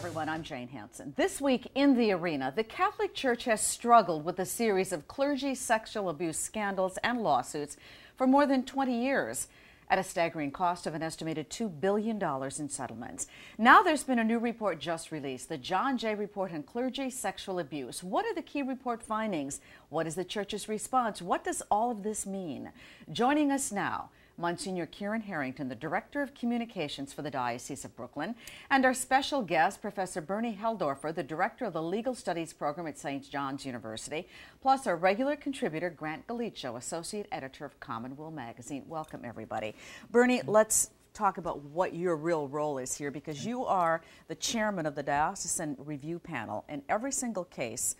everyone, I'm Jane Hansen. This week in the arena, the Catholic Church has struggled with a series of clergy sexual abuse scandals and lawsuits for more than 20 years, at a staggering cost of an estimated $2 billion in settlements. Now there's been a new report just released, the John J. Report on Clergy Sexual Abuse. What are the key report findings? What is the Church's response? What does all of this mean? Joining us now, Monsignor Kieran Harrington, the Director of Communications for the Diocese of Brooklyn, and our special guest, Professor Bernie Helldorfer, the Director of the Legal Studies Program at St. John's University, plus our regular contributor, Grant Gallicho, Associate Editor of Commonweal magazine. Welcome, everybody. Bernie, let's talk about what your real role is here, because you are the chairman of the Diocesan Review Panel, and every single case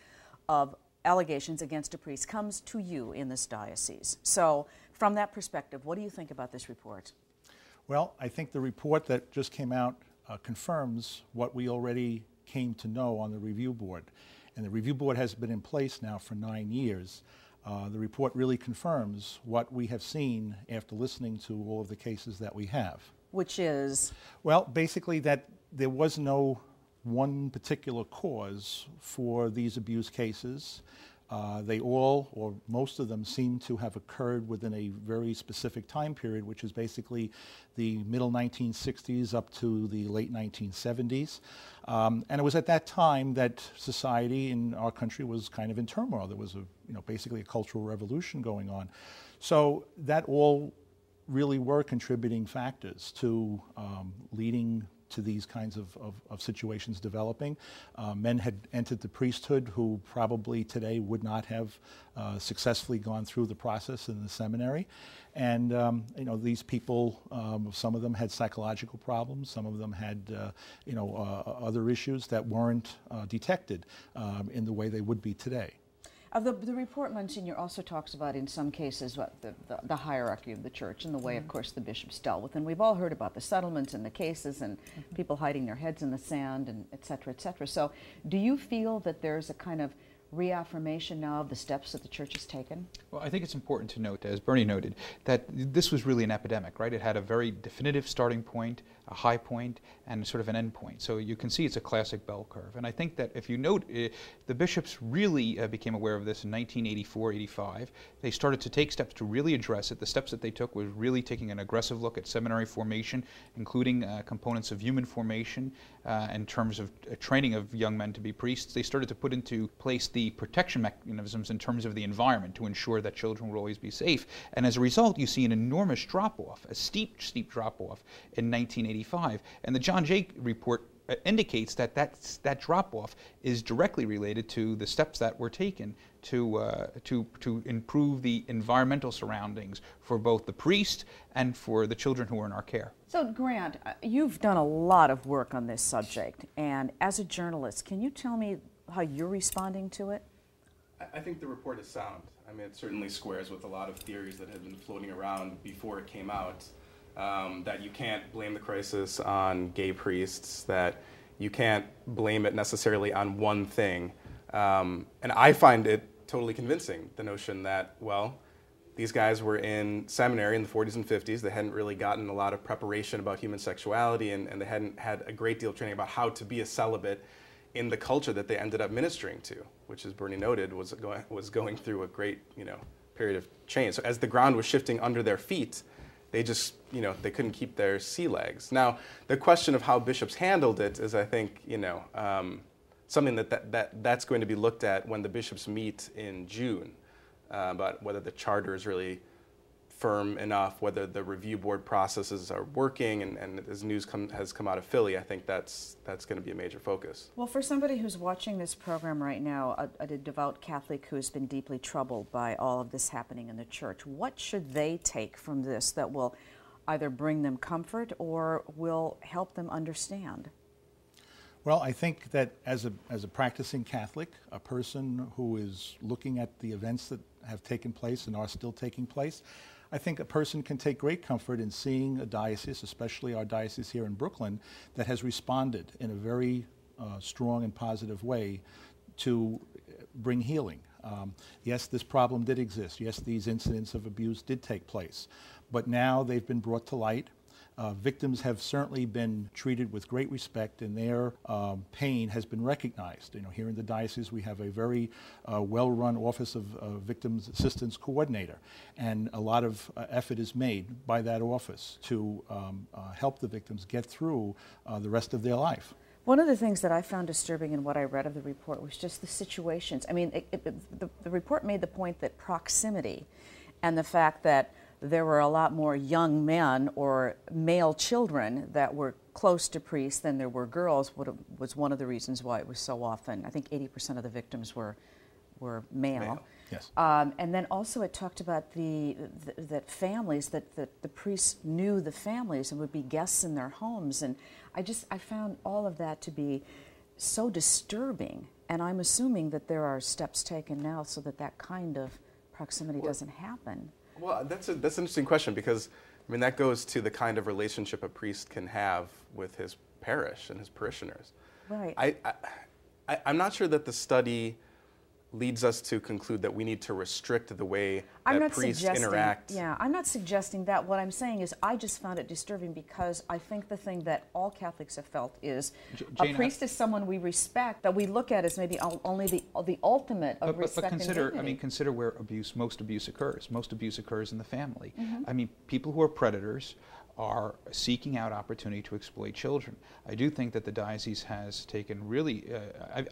of allegations against a priest comes to you in this diocese. So, from that perspective, what do you think about this report? Well, I think the report that just came out confirms what we already came to know on the review board. And the review board has been in place now for 9 years. The report really confirms what we have seen after listening to all of the cases that we have. Which is? Well, basically that there was no one particular cause for these abuse cases. They all, or most of them, seem to have occurred within a very specific time period, which is basically the middle 1960s up to the late 1970s. And it was at that time that society in our country was kind of in turmoil. There was basically a cultural revolution going on. So that all really were contributing factors to leading to these kinds of situations developing. Men had entered the priesthood who probably today would not have successfully gone through the process in the seminary. And these people, some of them had psychological problems, some of them had other issues that weren't detected in the way they would be today. The report, Monsignor, also talks about, in some cases, the hierarchy of the church and the way, of course, the bishops dealt with. And we've all heard about the settlements and the cases and people hiding their heads in the sand, and et cetera, et cetera. So do you feel that there's a kind of reaffirmation now of the steps that the church has taken? Well, I think it's important to note, as Bernie noted, that this was really an epidemic, right? It had a very definitive starting point, a high point, and sort of an end point. So you can see it's a classic bell curve. And I think that if you note, the bishops really became aware of this in 1984-85. They started to take steps to really address it. The steps that they took was really taking an aggressive look at seminary formation, including components of human formation in terms of training of young men to be priests. They started to put into place the protection mechanisms in terms of the environment to ensure that children will always be safe. And as a result, you see an enormous drop-off, a steep drop-off in 1985. And the John Jay report indicates that that drop-off is directly related to the steps that were taken to improve the environmental surroundings for both the priest and for the children who are in our care. So, Grant, you've done a lot of work on this subject, and as a journalist, can you tell me how you're responding to it? I think the report is sound. I mean, it certainly squares with a lot of theories that had been floating around before it came out, that you can't blame the crisis on gay priests, that you can't blame it necessarily on one thing. And I find it totally convincing, the notion that, well, these guys were in seminary in the 40s and 50s. They hadn't really gotten a lot of preparation about human sexuality, and they hadn't had a great deal of training about how to be a celibate in the culture that they ended up ministering to, which, as Bernie noted, was going through a great period of change. So as the ground was shifting under their feet, they just they couldn't keep their sea legs. Now the question of how bishops handled it is, I think, something that's going to be looked at when the bishops meet in June, about whether the charter is really firm enough, whether the review board processes are working, and as news has come out of Philly, I think that's going to be a major focus. Well, for somebody who's watching this program right now, a devout Catholic who has been deeply troubled by all of this happening in the church, what should they take from this that will either bring them comfort or will help them understand? Well, I think that as a practicing Catholic, a person who is looking at the events that have taken place and are still taking place, I think a person can take great comfort in seeing a diocese, especially our diocese here in Brooklyn, that has responded in a very strong and positive way to bring healing. Yes, this problem did exist. Yes, these incidents of abuse did take place. But now they've been brought to light. Victims have certainly been treated with great respect, and their pain has been recognized. Here in the diocese, we have a very well-run Office of Victims Assistance Coordinator, and a lot of effort is made by that office to help the victims get through the rest of their life. One of the things that I found disturbing in what I read of the report was just the situations. I mean, the report made the point that proximity and the fact that there were a lot more young men or male children that were close to priests than there were girls was one of the reasons why it was so often. I think 80% of the victims were male. Yes. And then also it talked about that families, that the priests knew the families and would be guests in their homes. And I found all of that to be so disturbing. And I'm assuming that there are steps taken now so that kind of proximity doesn't happen. Well, that's an interesting question, because I mean that goes to the kind of relationship a priest can have with his parish and his parishioners. Right. I'm not sure that the study leads us to conclude that we need to restrict the way that priests interact. Yeah, I'm not suggesting that. What I'm saying is I just found it disturbing because I think the thing that all Catholics have felt is a priest is someone we respect, that we look at as maybe only the ultimate of respect and dignity. I mean, consider where most abuse occurs. Most abuse occurs in the family. Mm-hmm. I mean, people who are predators are seeking out opportunity to exploit children. I do think that the diocese has taken really,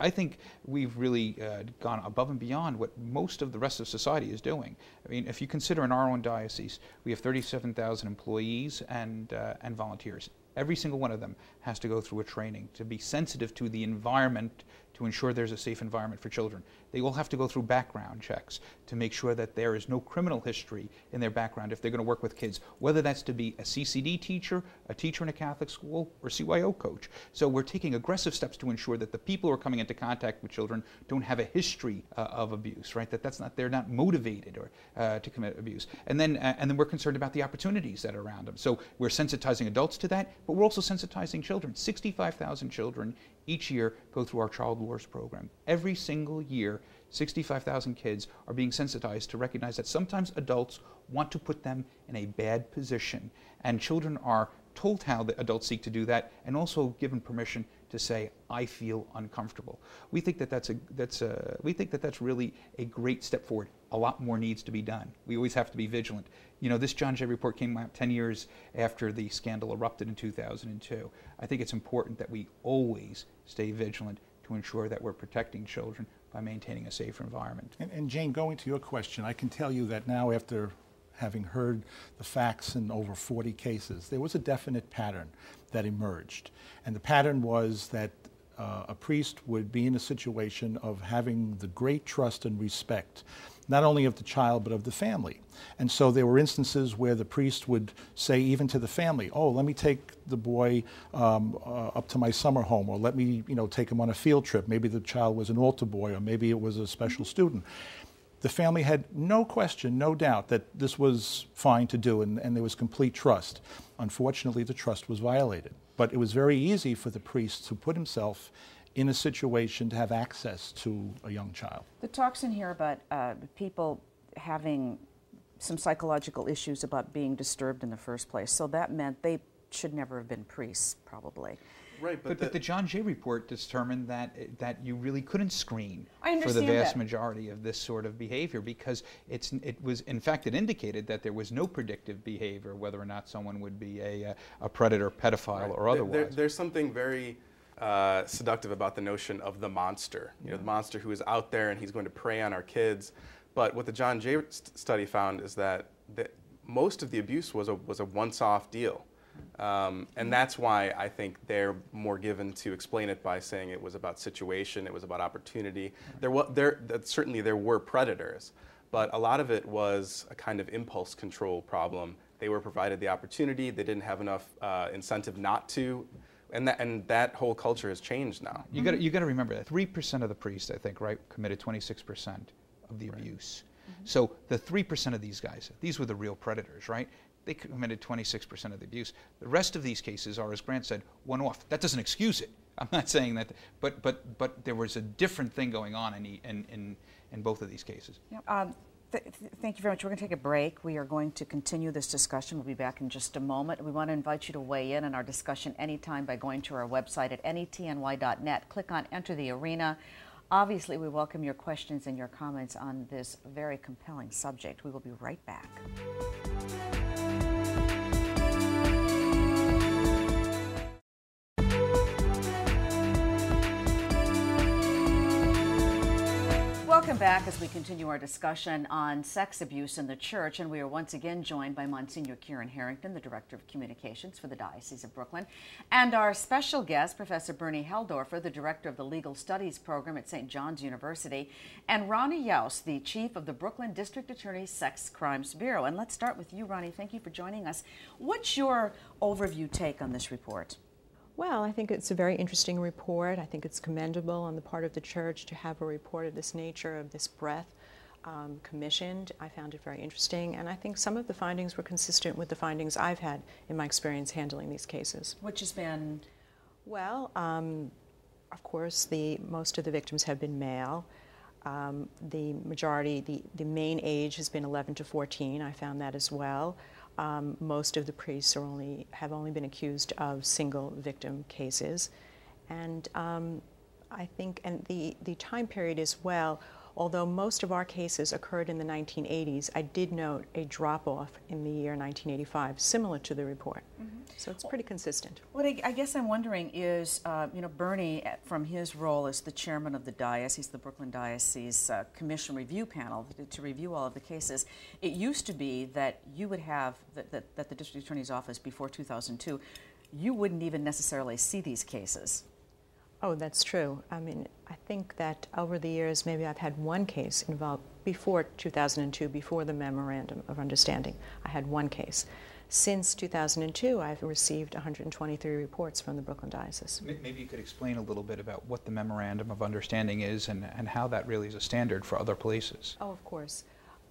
I think we've really gone above and beyond what most of the rest of society is doing. I mean, if you consider in our own diocese, we have 37,000 employees and volunteers. Every single one of them has to go through a training to be sensitive to the environment, to ensure there's a safe environment for children. They all have to go through background checks to make sure that there is no criminal history in their background if they're going to work with kids, whether that's to be a CCD teacher, a teacher in a Catholic school, or CYO coach. So we're taking aggressive steps to ensure that the people who are coming into contact with children don't have a history of abuse, right? They're not motivated or to commit abuse. And then we're concerned about the opportunities that are around them. So we're sensitizing adults to that, but we're also sensitizing children. 65,000 children each year go through our child wars program. Every single year, 65,000 kids are being sensitized to recognize that sometimes adults want to put them in a bad position, and children are told how the adults seek to do that, and also given permission to say, "I feel uncomfortable." We think that that's really a great step forward. A lot more needs to be done. We always have to be vigilant. This John Jay report came out 10 years after the scandal erupted in 2002. I think it's important that we always stay vigilant to ensure that we're protecting children by maintaining a safer environment. And Jane, going to your question, I can tell you that now, after having heard the facts in over 40 cases, there was a definite pattern that emerged. And the pattern was that a priest would be in a situation of having the great trust and respect, not only of the child, but of the family. And so there were instances where the priest would say even to the family, "Oh, let me take the boy up to my summer home," or "let me take him on a field trip." Maybe the child was an altar boy, or maybe it was a special student. The family had no question, no doubt that this was fine to do, and there was complete trust. Unfortunately, the trust was violated. But it was very easy for the priest to put himself in a situation to have access to a young child. The talks in here about people having some psychological issues about being disturbed in the first place, so that meant they should never have been priests, probably. Right, but the John Jay report determined that you really couldn't screen for the vast vast majority of this sort of behavior, because it indicated that there was no predictive behavior, whether or not someone would be a predator, pedophile, right, or otherwise. There's something very seductive about the notion of the monster. The monster who is out there and he's going to prey on our kids. But what the John Jay study found is that most of the abuse was a once-off deal. And that's why I think they're more given to explain it by saying it was about situation, it was about opportunity. Certainly there were predators, but a lot of it was a kind of impulse control problem. They were provided the opportunity, they didn't have enough incentive not to, and that whole culture has changed now. You got to remember that 3% of the priests, I think, right, committed 26% of the abuse. Mm-hmm. So the 3% of these guys, these were the real predators, right? They committed 26% of the abuse. The rest of these cases are, as Grant said, one-off. That doesn't excuse it. I'm not saying that, but there was a different thing going on in both of these cases. Yeah. Thank you very much. We're going to take a break. We are going to continue this discussion. We'll be back in just a moment. We want to invite you to weigh in on our discussion anytime by going to our website at netny.net. Click on Enter the Arena. Obviously, we welcome your questions and your comments on this very compelling subject. We will be right back. Welcome back as we continue our discussion on sex abuse in the church, and we are once again joined by Monsignor Kieran Harrington, the Director of Communications for the Diocese of Brooklyn, and our special guest, Professor Bernie Helldorfer, the Director of the Legal Studies Program at St. John's University, and Rhonnie Jaus, the Chief of the Brooklyn District Attorney's Sex Crimes Bureau. And let's start with you, Rhonnie. Thank you for joining us. What's your overview take on this report? Well, I think it's a very interesting report. I think it's commendable on the part of the church to have a report of this nature, of this breadth, commissioned. I found it very interesting, and I think some of the findings were consistent with the findings I've had in my experience handling these cases. Which has been? Well, of course, most of the victims have been male. The majority, the main age has been 11 to 14. I found that as well. Most of the priests have only been accused of single victim cases. And I think, and the time period as well, although most of our cases occurred in the 1980s, I did note a drop-off in the year 1985, similar to the report. Mm-hmm. So it's pretty consistent. What I guess I'm wondering is, Bernie, from his role as the chairman of the diocese, the Brooklyn Diocese Commission Review Panel, to review all of the cases, it used to be that you would have, that the District Attorney's Office before 2002, you wouldn't even necessarily see these cases. Oh, that's true. I mean, I think that over the years, maybe I've had one case involved before 2002, before the Memorandum of Understanding. I had one case. Since 2002, I've received 123 reports from the Brooklyn Diocese. Maybe you could explain a little bit about what the Memorandum of Understanding is and how that really is a standard for other places. Oh, of course.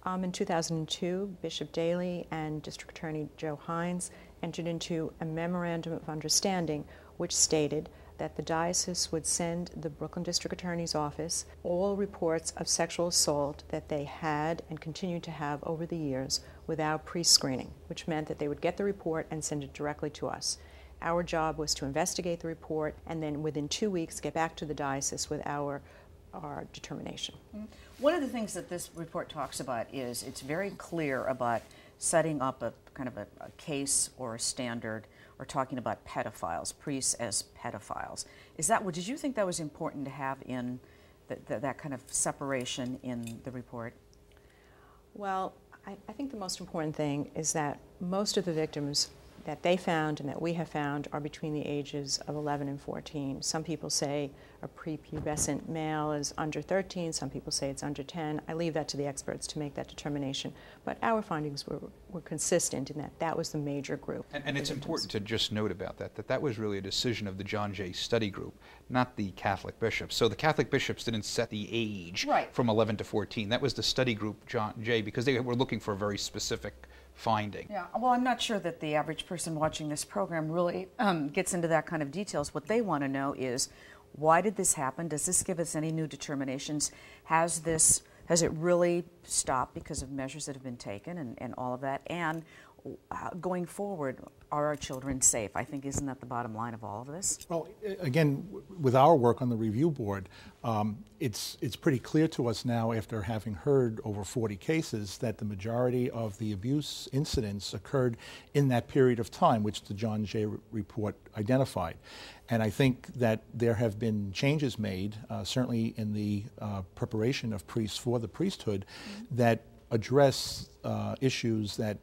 In 2002, Bishop Daley and District Attorney Joe Hines entered into a Memorandum of Understanding which stated that the diocese would send the Brooklyn District Attorney's Office all reports of sexual assault that they had and continued to have over the years without pre-screening, which meant that they would get the report and send it directly to us. Our job was to investigate the report and then within 2 weeks get back to the diocese with our determination. One of the things that this report talks about is it's very clear about setting up a kind of a case or a standard, or talking about pedophiles, priests as pedophiles. Did you think that was important to have in that kind of separation in the report? Well, I think the most important thing is that most of the victims that they found and that we have found are between the ages of 11 and 14. Some people say a prepubescent male is under 13. Some people say it's under 10. I leave that to the experts to make that determination. But our findings were consistent in that was the major group. And it's important to just note about that was really a decision of the John Jay Study Group, not the Catholic bishops. So the Catholic bishops didn't set the age from 11 to 14. That was the study group, John Jay, because they were looking for a very specific finding. Yeah, well, I'm not sure that the average person watching this program really gets into that kind of details. What they want to know is, why did this happen? Does this give us any new determinations? Has it really stopped because of measures that have been taken and all of that? And going forward, are our children safe? I think, isn't that the bottom line of all of this? Well, again, with our work on the review board, it's pretty clear to us now, after having heard over 40 cases, that the majority of the abuse incidents occurred in that period of time, which the John Jay report identified. And I think that there have been changes made, certainly in the preparation of priests for the priesthood, that address issues that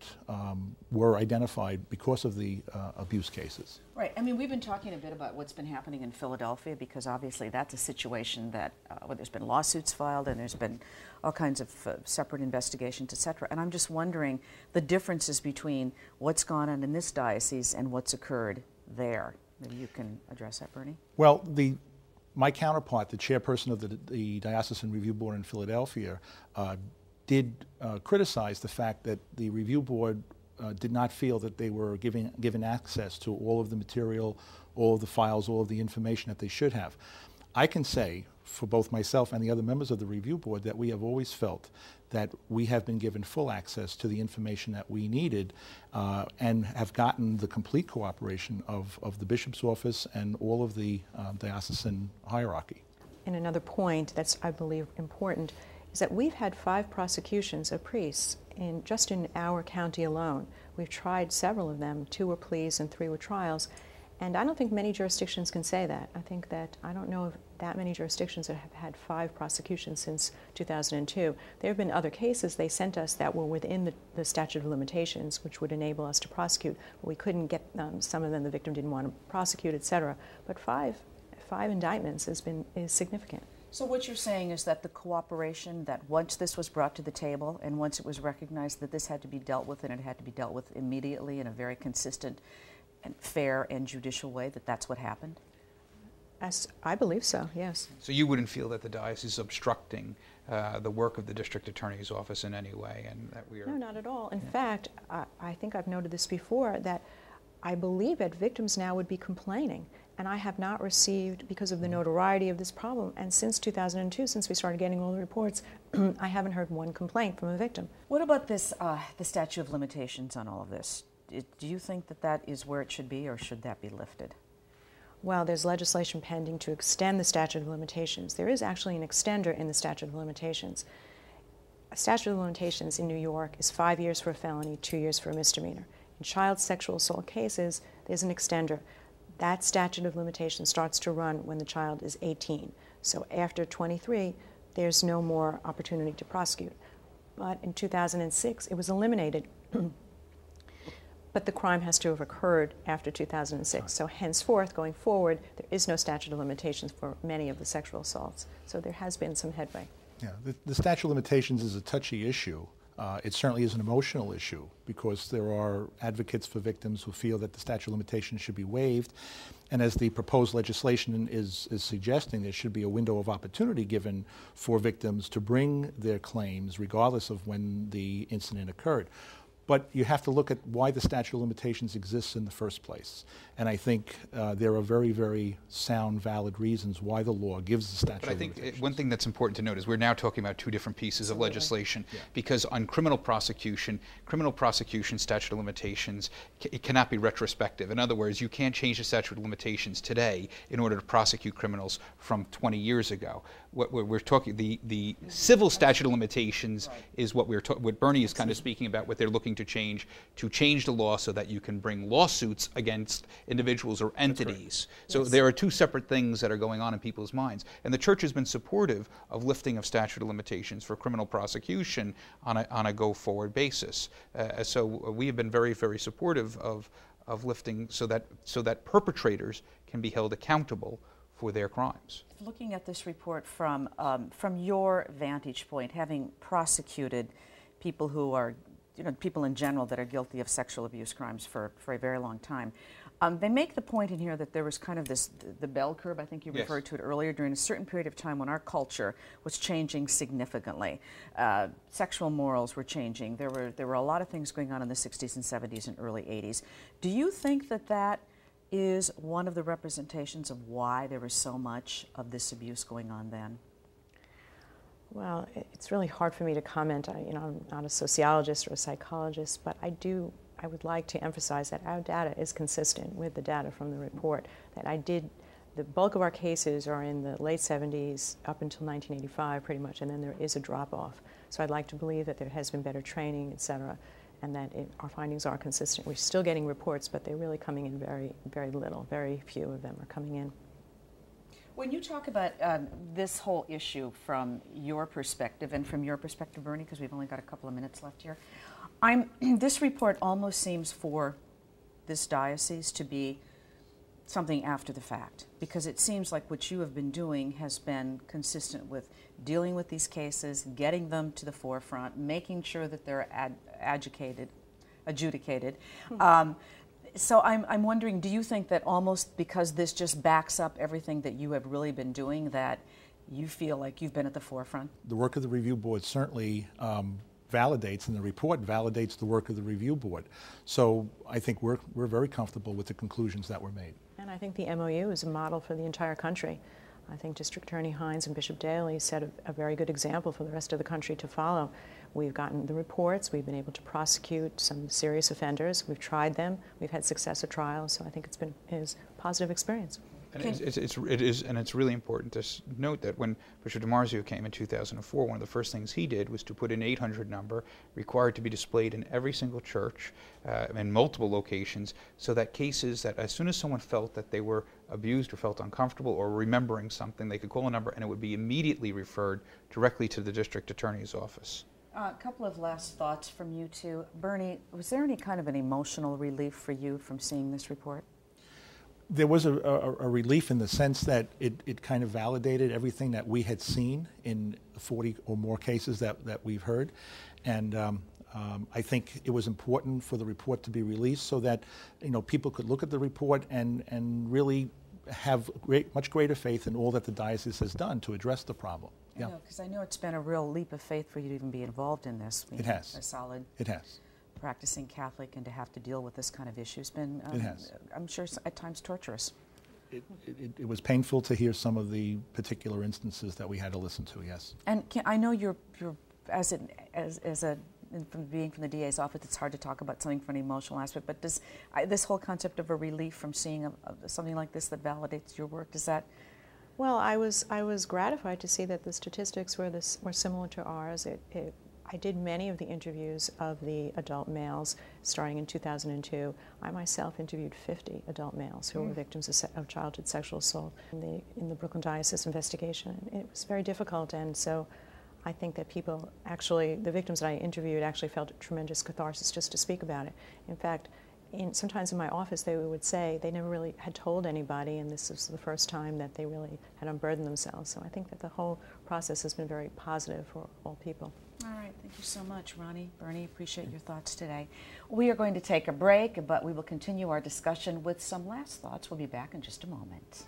were identified because of the abuse cases. Right. I mean, we've been talking a bit about what's been happening in Philadelphia, because obviously that's a situation that where there's been lawsuits filed and there's been all kinds of separate investigations, et cetera. And I'm just wondering the differences between what's gone on in this diocese and what's occurred there. Maybe you can address that, Bernie. Well, my counterpart, the chairperson of the Diocesan Review Board in Philadelphia, did criticize the fact that the review board did not feel that they were given access to all of the material, all of the files, all of the information that they should have. I can say for both myself and the other members of the review board that we have always felt that we have been given full access to the information that we needed and have gotten the complete cooperation of the bishop's office and all of the diocesan hierarchy. And another point that's, I believe, important is that we've had 5 prosecutions of priests just in our county alone. We've tried several of them. 2 were pleas and 3 were trials. And I don't think many jurisdictions can say that. I don't know of that many jurisdictions that have had 5 prosecutions since 2002. There have been other cases they sent us that were within the statute of limitations, which would enable us to prosecute. But we couldn't get some of them, the victim didn't want to prosecute, et cetera. But five indictments is significant. So what you're saying is that the cooperation, that once this was brought to the table and once it was recognized that this had to be dealt with, and it had to be dealt with immediately in a very consistent and fair and judicial way, that's what happened? I believe so, yes. So you wouldn't feel that the diocese is obstructing the work of the district attorney's office in any way, and that we are... No, not at all. In fact, I think I've noted this before, that I believe that victims now would be complaining, and I have not received, because of the notoriety of this problem, and since 2002, since we started getting all the reports, I haven't heard one complaint from a victim. What about this, the statute of limitations on all of this? Do you think that is where it should be, or should that be lifted? Well, there's legislation pending to extend the statute of limitations. There is actually an extender in the statute of limitations. A statute of limitations in New York is 5 years for a felony, 2 years for a misdemeanor. In child sexual assault cases, there's an extender. That statute of limitations starts to run when the child is 18. So after 23, there's no more opportunity to prosecute. But in 2006, it was eliminated. But the crime has to have occurred after 2006. Right. So henceforth, going forward, there is no statute of limitations for many of the sexual assaults. So there has been some headway. Yeah, the statute of limitations is a touchy issue. It certainly is an emotional issue because there are advocates for victims who feel that the statute of limitations should be waived. And as the proposed legislation is suggesting, there should be a window of opportunity given for victims to bring their claims regardless of when the incident occurred. But you have to look at why the statute of limitations exists in the first place. And I think there are very, very sound, valid reasons why the law gives the statute of limitations. But I think one thing that's important to note is we're now talking about 2 different pieces of legislation. Yeah. Because on criminal prosecution statute of limitations, it cannot be retrospective. In other words, you can't change the statute of limitations today in order to prosecute criminals from 20 years ago. What we're talking, the civil statute of limitations is what what Bernie is kind of speaking about, what they're looking to change the law so that you can bring lawsuits against individuals or entities. Right. So there are 2 separate things that are going on in people's minds. And the church has been supportive of lifting of statute of limitations for criminal prosecution on a go-forward basis. So we have been very, very supportive of lifting so that perpetrators can be held accountable for their crimes. Looking at this report from your vantage point, having prosecuted people who are, people in general that are guilty of sexual abuse crimes for a very long time, they make the point in here that there was kind of the bell curve, I think you referred to it earlier, during a certain period of time when our culture was changing significantly. Sexual morals were changing. There were a lot of things going on in the 60s and 70s and early 80s. Do you think that is one of the representations of why there was so much of this abuse going on then? Well, it's really hard for me to comment. I'm not a sociologist or a psychologist, but I would like to emphasize that our data is consistent with the data from the report. The bulk of our cases are in the late 70s up until 1985 pretty much, and then there is a drop-off. So I'd like to believe that there has been better training, et cetera, and that our findings are consistent. We're still getting reports, but they're really coming in very, very little. Very few of them are coming in. When you talk about this whole issue from your perspective, and from your perspective, Bernie, because we've only got a couple of minutes left here, this report almost seems for this diocese to be something after the fact, because it seems like what you have been doing has been consistent with dealing with these cases, getting them to the forefront, making sure that they're adjudicated. So I'm wondering, do you think that almost because this just backs up everything that you have really been doing, that you feel like you've been at the forefront? The work of the review board certainly validates, and the report validates the work of the review board. So I think we're very comfortable with the conclusions that were made. And I think the MOU is a model for the entire country. I think District Attorney Hines and Bishop Daley set a very good example for the rest of the country to follow. We've gotten the reports. We've been able to prosecute some serious offenders. We've tried them. We've had success at trials. So I think it's been a positive experience. And it's really important to note that when Bishop DiMarzio came in 2004, one of the first things he did was to put an 800 number required to be displayed in every single church in multiple locations, so that cases that as soon as someone felt that they were abused or felt uncomfortable or remembering something, they could call a number and it would be immediately referred directly to the district attorney's office. A couple of last thoughts from you two. Bernie, was there any kind of an emotional relief for you from seeing this report? There was a relief in the sense that it kind of validated everything that we had seen in 40 or more cases that we've heard. And I think it was important for the report to be released so that people could look at the report and really have much greater faith in all that the diocese has done to address the problem. Yeah. Because I know it's been a real leap of faith for you to even be involved in this. It has. A solid. It has. Practicing Catholic and to have to deal with this kind of issue has been, it has. I'm sure, at times torturous. It was painful to hear some of the particular instances that we had to listen to. Yes. And I know you're from being from the DA's office, it's hard to talk about something from an emotional aspect. But does this whole concept of a relief from seeing something like this that validates your work, does that? Well, I was gratified to see that the statistics were similar to ours. I did many of the interviews of the adult males starting in 2002. I myself interviewed 50 adult males who were victims of childhood sexual assault in the Brooklyn Diocese investigation. It was very difficult, and so I think that people actually, the victims that I interviewed actually felt a tremendous catharsis just to speak about it. In fact, sometimes in my office they would say they never really had told anybody, and this is the first time that they really had unburdened themselves. So I think that the whole process has been very positive for all people. All right, thank you so much, Rhonnie, Bernie, appreciate your thoughts today. We are going to take a break, but we will continue our discussion with some last thoughts. We'll be back in just a moment.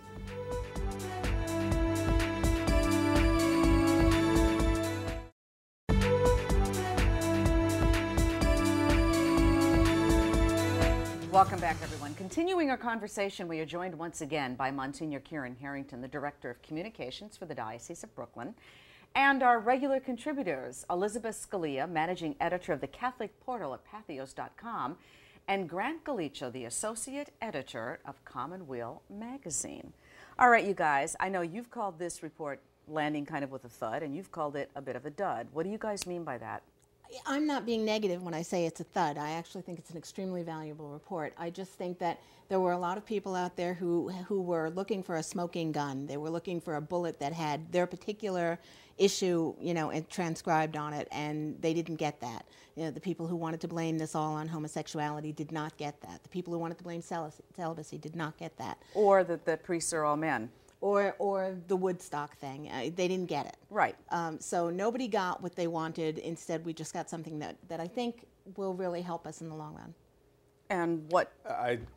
Welcome back, everyone. Continuing our conversation, we are joined once again by Monsignor Kieran Harrington, the Director of Communications for the Diocese of Brooklyn, and our regular contributors, Elizabeth Scalia, Managing Editor of the Catholic Portal at Patheos.com, and Grant Gallicho, the Associate Editor of Commonweal magazine. All right, you guys, I know you've called this report landing kind of with a thud, and you've called it a bit of a dud. What do you guys mean by that? I'm not being negative when I say it's a thud. I actually think it's an extremely valuable report. I just think that there were a lot of people out there who were looking for a smoking gun. They were looking for a bullet that had their particular issue, and transcribed on it, and they didn't get that. The people who wanted to blame this all on homosexuality did not get that. The people who wanted to blame celibacy did not get that. Or that the priests are all men. Or the Woodstock thing. They didn't get it. Right. So nobody got what they wanted. Instead, we just got something that I think will really help us in the long run. And what?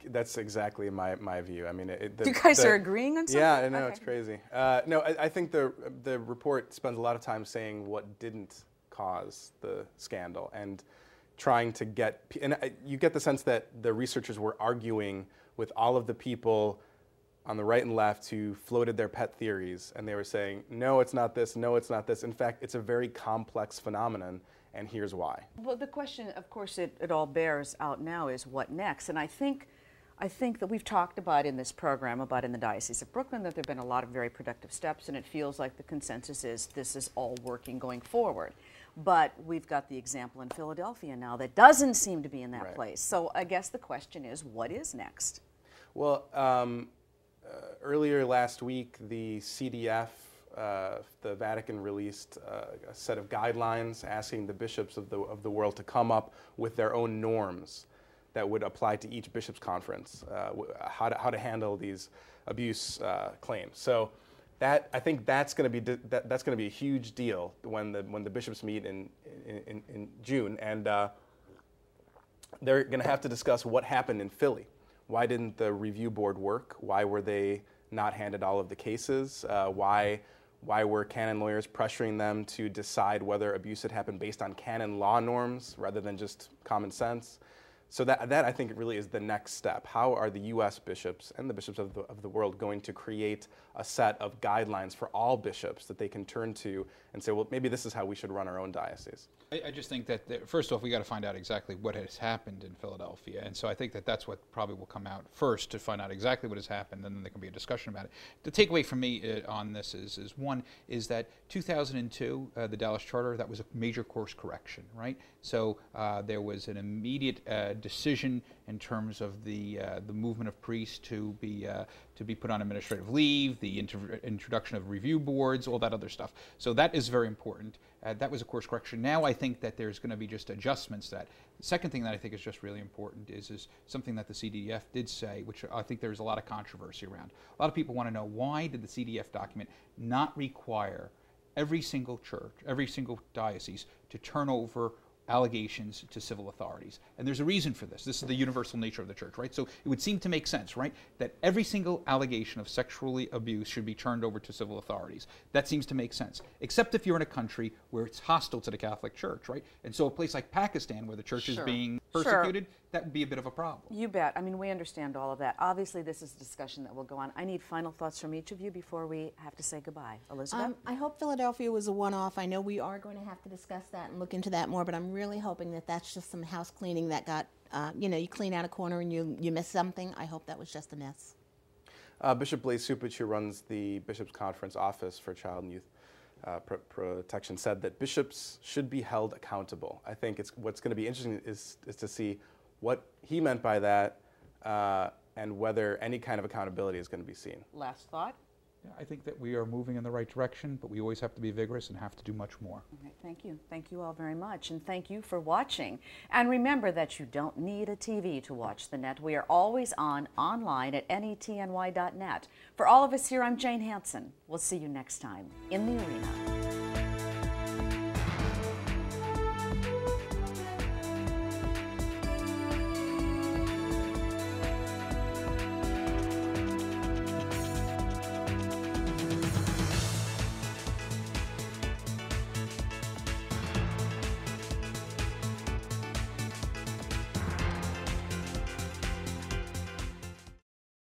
That's exactly my view. I mean, you guys are agreeing on something? Yeah, I know, okay. It's crazy. No, I think the report spends a lot of time saying what didn't cause the scandal and trying to get, and you get the sense that the researchers were arguing with all of the people on the right and left who floated their pet theories, and they were saying, no, it's not this, no, it's not this. In fact, it's a very complex phenomenon, and here's why. Well, the question, of course, it all bears out now is what next? And I think that we've talked about in this program, about in the Diocese of Brooklyn, that there have been a lot of very productive steps, and it feels like the consensus is this is all working going forward. But we've got the example in Philadelphia now that doesn't seem to be in that right. place. So I guess the question is, what is next? Well, earlier last week, the CDF, the Vatican released a set of guidelines asking the bishops of the world to come up with their own norms that would apply to each bishops' conference, how to handle these abuse claims. So that I think that's going to be a huge deal when the bishops meet in June, and they're going to have to discuss what happened in Philly. Why didn't the review board work? Why were they not handed all of the cases? Why were canon lawyers pressuring them to decide whether abuse had happened based on canon law norms rather than just common sense? So that I think really is the next step. How are the U.S. bishops and the bishops of the world going to create a set of guidelines for all bishops that they can turn to and say, well, maybe this is how we should run our own diocese? I just think that, first off, we got to find out exactly what has happened in Philadelphia. And so I think that that's what probably will come out first, to find out exactly what has happened, and then there can be a discussion about it. The takeaway for me on this is one, is that 2002, the Dallas Charter, that was a major course correction, right? So there was an immediate decision in terms of the movement of priests to be put on administrative leave, the introduction of review boards, all that other stuff. So that is very important. That was a course correction. Now I think that there's going to be just adjustments to that. The second thing that I think is just really important is something that the CDF did say, which I think there's a lot of controversy around. A lot of people want to know, why did the CDF document not require every single church, every single diocese to turn over allegations to civil authorities? And there's a reason for this. This is the universal nature of the church, right? So it would seem to make sense, right, that every single allegation of sexually abuse should be turned over to civil authorities. That seems to make sense, except if you're in a country where it's hostile to the Catholic Church, right? And so a place like Pakistan, where the church is being persecuted, that would be a bit of a problem. You bet. I mean, we understand all of that. Obviously, this is a discussion that will go on. I need final thoughts from each of you before we have to say goodbye. Elizabeth? I hope Philadelphia was a one-off. I know we are going to have to discuss that and look into that more, but I'm really hoping that that's just some house cleaning that got, you clean out a corner and you miss something. I hope that was just a mess. Bishop Blaise Supich, who runs the Bishops' Conference Office for Child and Youth Protection, said that bishops should be held accountable. I think what's going to be interesting is to see what he meant by that and whether any kind of accountability is going to be seen. Last thought? Yeah, I think that we are moving in the right direction, but we always have to be vigorous and have to do much more. Okay, thank you. Thank you all very much, and thank you for watching. And remember that you don't need a TV to watch the net. We are always online at netny.net. For all of us here, I'm Jane Hansen. We'll see you next time in the arena.